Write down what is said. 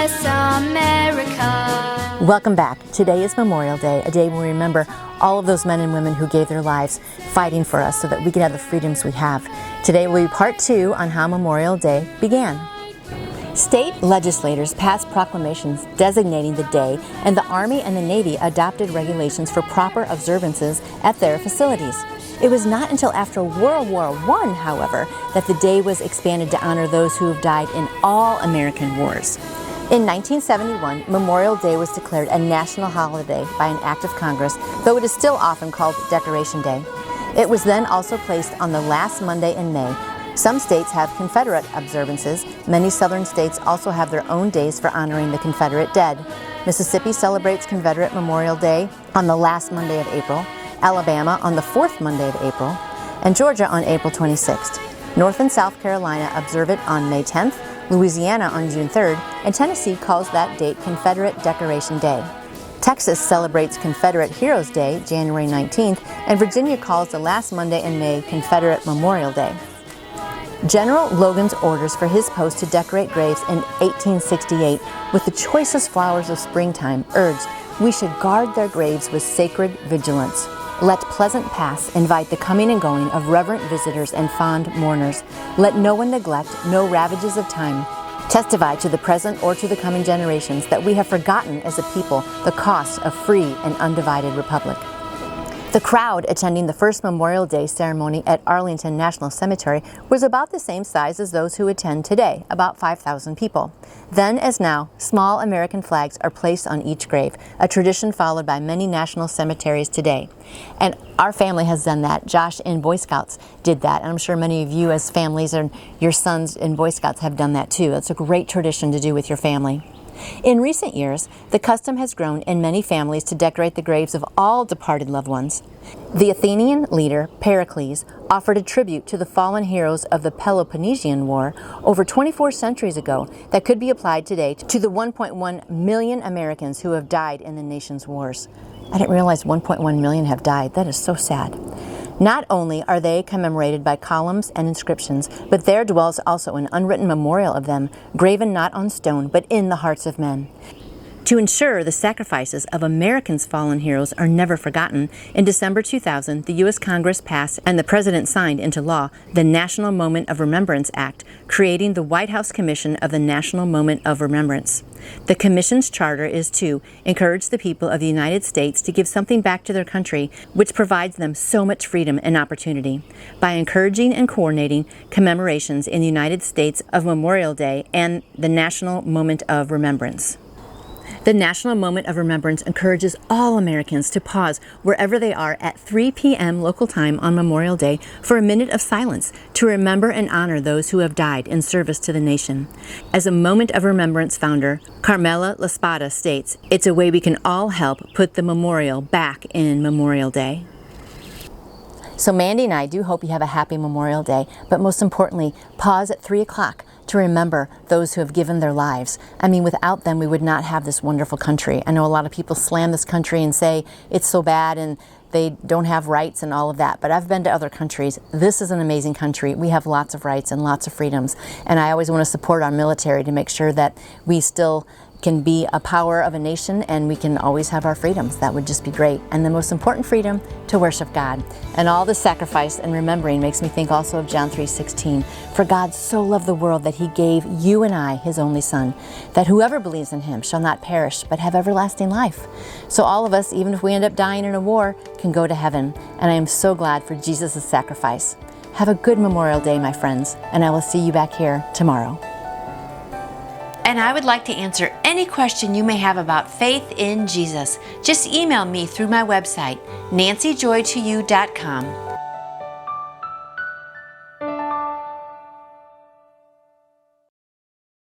bless America. Welcome back. Today is Memorial Day, a day when we remember all of those men and women who gave their lives fighting for us so that we can have the freedoms we have. Today will be part 2 on how Memorial Day began. State legislators passed proclamations designating the day, and the Army and the Navy adopted regulations for proper observances at their facilities. It was not until after World War I, however, that the day was expanded to honor those who have died in all American wars. In 1971, Memorial Day was declared a national holiday by an act of Congress, though it is still often called Decoration Day. It was then also placed on the last Monday in May. Some states have Confederate observances. Many southern states also have their own days for honoring the Confederate dead. Mississippi celebrates Confederate Memorial Day on the last Monday of April, Alabama on the 4th Monday of April, and Georgia on April 26th. North and South Carolina observe it on May 10th, Louisiana on June 3rd, and Tennessee calls that date Confederate Decoration Day. Texas celebrates Confederate Heroes Day, January 19th, and Virginia calls the last Monday in May Confederate Memorial Day. General Logan's orders for his post to decorate graves in 1868 with the choicest flowers of springtime urged we should guard their graves with sacred vigilance. Let pleasant paths invite the coming and going of reverent visitors and fond mourners. Let no one neglect, no ravages of time testify to the present or to the coming generations that we have forgotten as a people the cost of free and undivided republic. The crowd attending the first Memorial Day ceremony at Arlington National Cemetery was about the same size as those who attend today, about 5,000 people. Then, as now, small American flags are placed on each grave, a tradition followed by many national cemeteries today. And our family has done that. Josh in Boy Scouts did that, and I'm sure many of you as families and your sons in Boy Scouts have done that too. It's a great tradition to do with your family. In recent years, the custom has grown in many families to decorate the graves of all departed loved ones. The Athenian leader Pericles offered a tribute to the fallen heroes of the Peloponnesian War over 24 centuries ago that could be applied today to the 1.1 million Americans who have died in the nation's wars. I didn't realize 1.1 million have died. That is so sad. Not only are they commemorated by columns and inscriptions, but there dwells also an unwritten memorial of them, graven not on stone, but in the hearts of men. To ensure the sacrifices of Americans' fallen heroes are never forgotten, in December 2000, the U.S. Congress passed and the President signed into law the National Moment of Remembrance Act, creating the White House Commission of the National Moment of Remembrance. The Commission's charter is to encourage the people of the United States to give something back to their country, which provides them so much freedom and opportunity, by encouraging and coordinating commemorations in the United States of Memorial Day and the National Moment of Remembrance. The National Moment of Remembrance encourages all Americans to pause wherever they are at 3 p.m. local time on Memorial Day for a minute of silence to remember and honor those who have died in service to the nation. As a Moment of Remembrance founder, Carmela Laspada states, "It's a way we can all help put the memorial back in Memorial Day." So Mandy and I do hope you have a happy Memorial Day, but most importantly, pause at 3 o'clock to remember those who have given their lives. I mean, without them, we would not have this wonderful country. I know a lot of people slam this country and say it's so bad and they don't have rights and all of that, but I've been to other countries. This is an amazing country. We have lots of rights and lots of freedoms, and I always want to support our military to make sure that we still can be a power of a nation and we can always have our freedoms. That would just be great. And the most important freedom, to worship God. And all the sacrifice and remembering makes me think also of John 3:16. For God so loved the world that he gave you and I, his only son, that whoever believes in him shall not perish but have everlasting life. So all of us, even if we end up dying in a war, can go to heaven. And I am so glad for Jesus' sacrifice. Have a good Memorial Day, my friends, and I will see you back here tomorrow. And I would like to answer any question you may have about faith in Jesus. Just email me through my website, nancyjoytoyou.com.